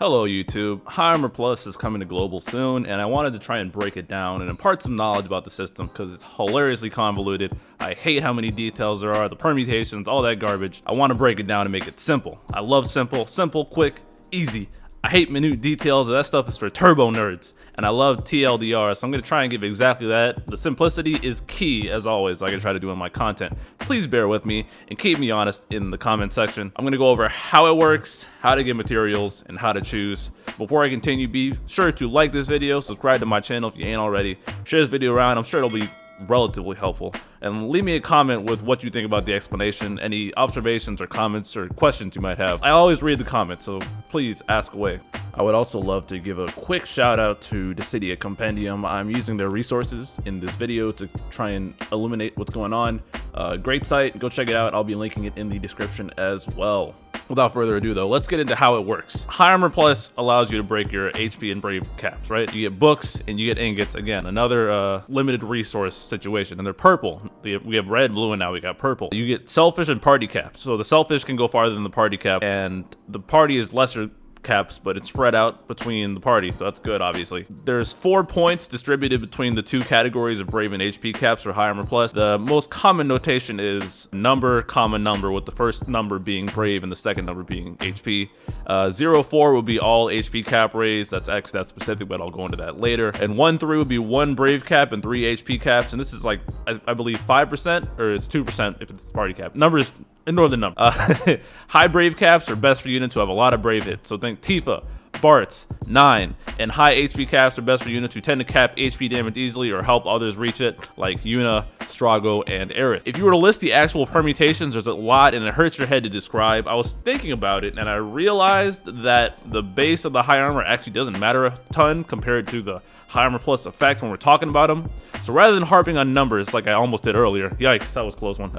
Hello YouTube, High Armor Plus is coming to Global soon, and I wanted to try and break it down and impart some knowledge about the system because it's hilariously convoluted. I hate how many details there are, the permutations, all that garbage. I want to break it down and make it simple. I love simple, quick, easy. I hate minute details, that stuff is for turbo nerds. And I love TLDR, so I'm going to try and give exactly that. The simplicity is key, as always, like I try to do in my content. Please bear with me and keep me honest in the comment section. I'm going to go over how it works, how to get materials, and how to choose. Before I continue, be sure to like this video, subscribe to my channel if you ain't already, share this video around. I'm sure it'll be relatively helpful, and leave me a comment with what you think about the explanation, any observations or comments or questions you might have. I always read the comments, so please ask away. I would also love to give a quick shout out to Decidia Compendium. I'm using their resources in this video to try and illuminate what's going on. Great site, go check it out. I'll be linking it in the description as well. Without further ado though, let's get into how it works. High Armor Plus allows you to break your HP and Brave caps, right? You get books and you get ingots. Again, another limited resource situation, and they're purple. We have red, blue, and now we got purple. You get selfish and party caps. So the selfish can go farther than the party cap, and the party is lesser caps, but it's spread out between the party, so that's good. Obviously, there's 4 points distributed between the two categories of Brave and HP caps for High Armor Plus. The most common notation is number, common number, with the first number being Brave and the second number being HP. 0-4 would be all HP cap raised. That's X, that's specific, but I'll go into that later. And 1-3 would be 1 Brave cap and 3 HP caps, and this is like I believe 5%, or it's 2% if it's party cap. Numbers, ignore the number. High Brave caps are best for units who have a lot of Brave hits. So think Tifa, Bart's, 9, and high HP caps are best for units who tend to cap HP damage easily or help others reach it, like Yuna, Strago, and Aerith. If you were to list the actual permutations, there's a lot and it hurts your head to describe. I was thinking about it and I realized that the base of the High Armor actually doesn't matter a ton compared to the High Armor Plus effect when we're talking about them. So rather than harping on numbers like I almost did earlier, yikes, that was a close one.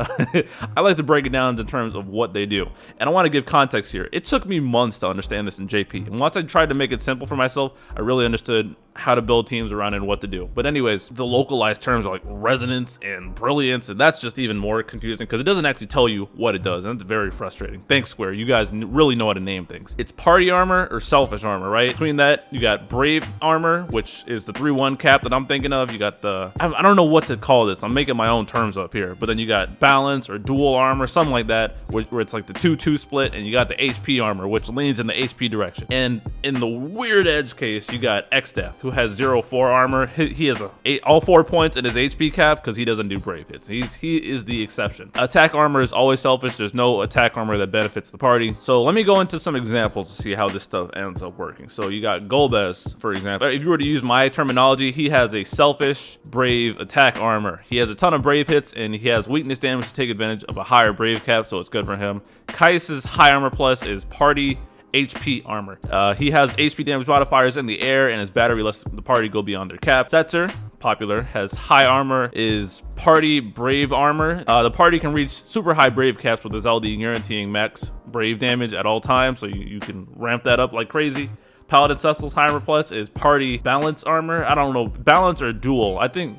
I like to break it down in terms of what they do. And I want to give context here. It took me months to understand this in JP. And once I tried to make it simple for myself, I really understood how to build teams around it and what to do. But anyways, the localized terms are like resonance and brilliance, and that's just even more confusing because it doesn't actually tell you what it does, and it's very frustrating. Thanks, Square. You guys really know how to name things. It's party armor or selfish armor, right? Between that, you got Brave armor, which is the 3-1 cap that I'm thinking of. You got the, I don't know what to call this. I'm making my own terms up here. But then you got balance or dual armor, something like that, where it's like the 2-2 split, and you got the HP armor, which leans in the HP direction. And in the weird edge case, you got X-Death, who has 0-4 armor. He has all 4 points in his HP cap because he doesn't do Brave hits. He is the exception. Attack armor is always selfish. There's no attack armor that benefits the party. So let me go into some examples to see how this stuff ends up working. So you got Golbez, for example. If you were to use my terminology, he has a selfish Brave attack armor. He has a ton of Brave hits and he has weakness damage to take advantage of a higher Brave cap, so it's good for him. Kais's High Armor Plus is party HP armor. He has HP damage modifiers in the air, and his battery lets the party go beyond their cap. Setzer, popular, has high armor, is party Brave armor. The party can reach super high Brave caps with his LD guaranteeing max Brave damage at all times, so you can ramp that up like crazy. Paladin Cecil's High Armor Plus is party balance armor. I don't know, balance or dual. I think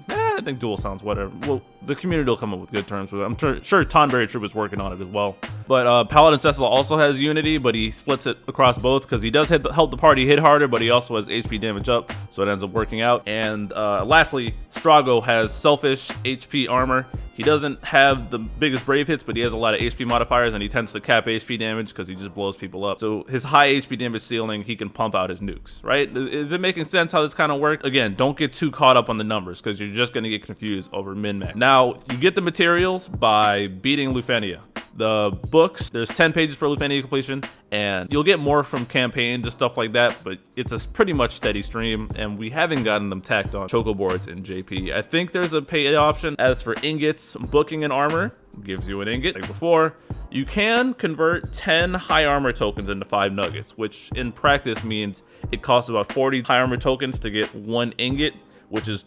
dual sounds whatever. Well, the community will come up with good terms with it. I'm sure Tonberry Troop is working on it as well. But Paladin Cecil also has Unity, but he splits it across both because he does help the party hit harder, but he also has HP damage up, so it ends up working out. And lastly, Strago has selfish HP armor. He doesn't have the biggest Brave hits, but he has a lot of HP modifiers, and he tends to cap HP damage because he just blows people up. So his high HP damage ceiling, he can pump out his nukes, right? Is it making sense how this kind of works? Again, don't get too caught up on the numbers because you're just going to get confused over min-max. Now, you get the materials by beating Lufenia. The books, there's 10 pages for Lufenia completion, and you'll get more from campaigns and stuff like that, but it's a pretty much steady stream, and we haven't gotten them tacked on choco boards in JP. I think there's a pay option. As for ingots, booking and armor gives you an ingot like before. You can convert 10 high armor tokens into 5 nuggets, which in practice means it costs about 40 high armor tokens to get 1 ingot, which is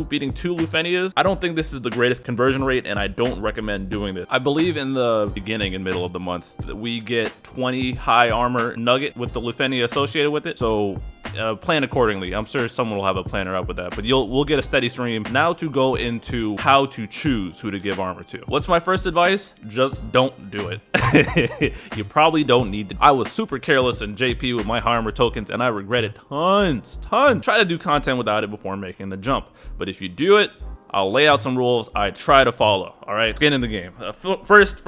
beating 2 Lufenias. I don't think this is the greatest conversion rate, and I don't recommend doing this. I believe in the beginning and middle of the month that we get 20 high armor nugget with the Lufenia associated with it. So plan accordingly. I'm sure someone will have a planner up with that, but we'll get a steady stream. Now to go into how to choose who to give armor to. What's my first advice? Just don't do it. You probably don't need to. I was super careless in JP with my high armor tokens, and I regretted tons. Try to do content without it before making the jump. But if you do it, I'll lay out some rules I try to follow. All right, get in the game. First,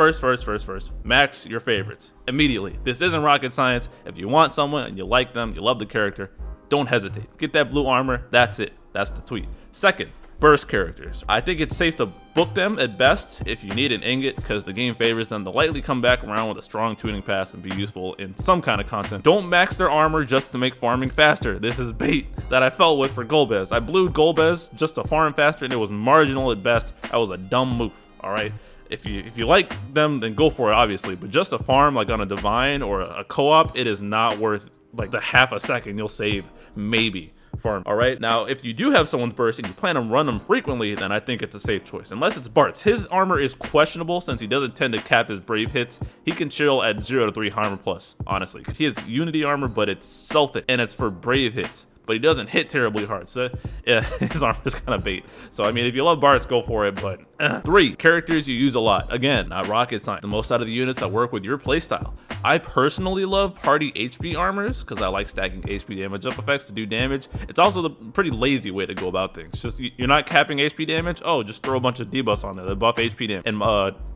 max your favorites immediately. This isn't rocket science. If you want someone and you like them, you love the character, don't hesitate. Get that blue armor. That's it. That's the tweet. Second, burst characters. I think it's safe to book them at best if you need an ingot, because the game favors them to lightly come back around with a strong tuning pass and be useful in some kind of content. Don't max their armor just to make farming faster. This is bait that I fell with for Golbez. I blew Golbez just to farm faster, and it was marginal at best. That was a dumb move. All right. If you like them, then go for it, obviously. But just a farm like on a divine or a co-op, it is not worth like the half a second you'll save, maybe. Farm. All right, now if you do have someone's burst and you plan on run them frequently, then I think it's a safe choice. Unless it's Bart's. His armor is questionable since he doesn't tend to cap his brave hits. He can chill at 0 to 3 armor plus, honestly. He has unity armor, but it's self-hit and it's for brave hits, but he doesn't hit terribly hard, so yeah, his armor is kind of bait. So I mean, if you love Bart's, go for it. But 3 characters you use a lot. Again, not rocket science. The most out of the units that work with your playstyle. I personally love party HP armors because I like stacking HP damage up effects to do damage. It's also the pretty lazy way to go about things. Just you're not capping HP damage. Oh, just throw a bunch of debuffs on there that buff HP damage. And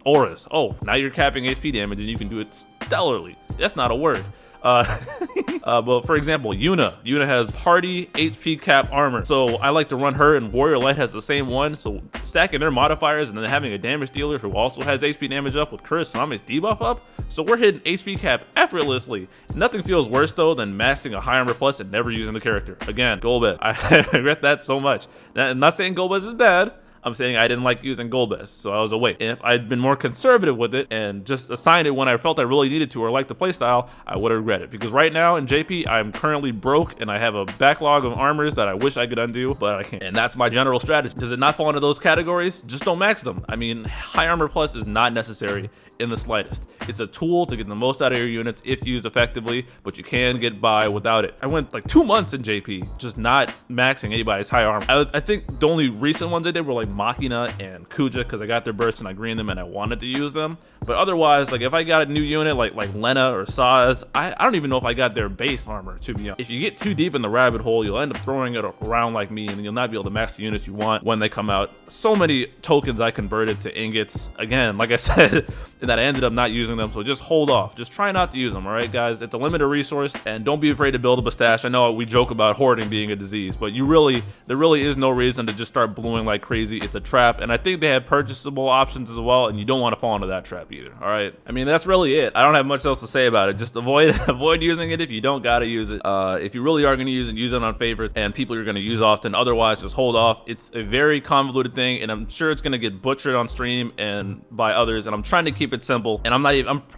auras. Oh, now you're capping HP damage and you can do it stellarly. That's not a word. But for example, Yuna has party HP cap armor, so I like to run her, and Warrior Light has the same one. So stacking their modifiers and then having a damage dealer who also has HP damage up with Kurisame's debuff up, so we're hitting HP cap effortlessly. Nothing feels worse though than maxing a high armor plus and never using the character. Again, Golbez. I regret that so much. Now, I'm not saying Golbez is bad. I'm saying I didn't like using Golbez, so I was away. And if I'd been more conservative with it and just assigned it when I felt I really needed to or liked the playstyle, I would have regretted it. Because right now in JP, I'm currently broke and I have a backlog of armors that I wish I could undo, but I can't. And that's my general strategy. Does it not fall into those categories? Just don't max them. I mean, high armor plus is not necessary in the slightest. It's a tool to get the most out of your units if used effectively, but you can get by without it. I went like 2 months in JP just not maxing anybody's high armor. I think the only recent ones I did were like Machina and Kuja because I got their bursts and I greened them and I wanted to use them. But otherwise, like if I got a new unit like Lena or Saz, I don't even know if I got their base armor, to be honest. If you get too deep in the rabbit hole, you'll end up throwing it around like me and you'll not be able to max the units you want when they come out. So many tokens I converted to ingots. Again, like I said, that I ended up not using them, so just hold off. Just try not to use them, all right, guys? It's a limited resource, and don't be afraid to build up a stash. I know we joke about hoarding being a disease, but there really is no reason to just start bluing like crazy. It's a trap, and I think they have purchasable options as well, and you don't want to fall into that trap either, all right? I mean, that's really it. I don't have much else to say about it. Just avoid using it if you don't gotta use it. If you really are gonna use it on favorites and people you're gonna use often. Otherwise, just hold off. It's a very convoluted thing, and I'm sure it's gonna get butchered on stream and by others, and I'm trying to keep it simple, and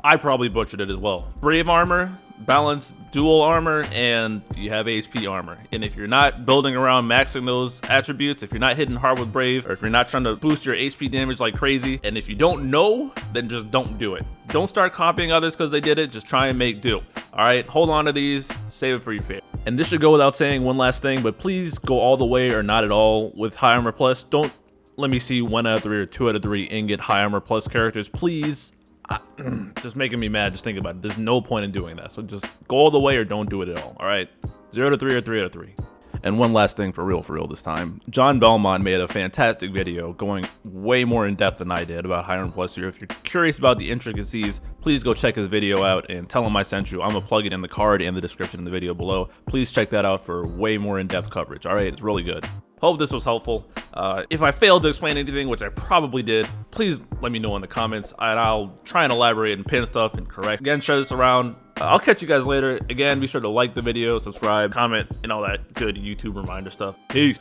I probably butchered it as well. Brave armor, balanced dual armor, and you have HP armor. And if you're not building around maxing those attributes, if you're not hitting hard with brave, or if you're not trying to boost your HP damage like crazy, and if you don't know, then just don't do it. Don't start copying others because they did it. Just try and make do. All right, hold on to these, save it for your favorite. And this should go without saying, one last thing, but please go all the way or not at all with high armor plus. Don't let me see 1 out of 3 or 2 out of 3 ingot high armor plus characters, please. Just making me mad just thinking about it. There's no point in doing that, so just go all the way or don't do it at all. All right, 0 to 3 or 3 out of 3. And one last thing for real this time. John Belmont made a fantastic video going way more in depth than I did about high armor plus here. If you're curious about the intricacies, please go check his video out and tell him I sent you. I'm gonna plug it in the card and the description in the video below. Please check that out for way more in-depth coverage. All right, it's really good. Hope this was helpful. If I failed to explain anything, which I probably did, please let me know in the comments, and I'll try and elaborate and pin stuff and correct. Again, share this around. I'll catch you guys later. Again, be sure to like the video, subscribe, comment, and all that good YouTube reminder stuff. Peace.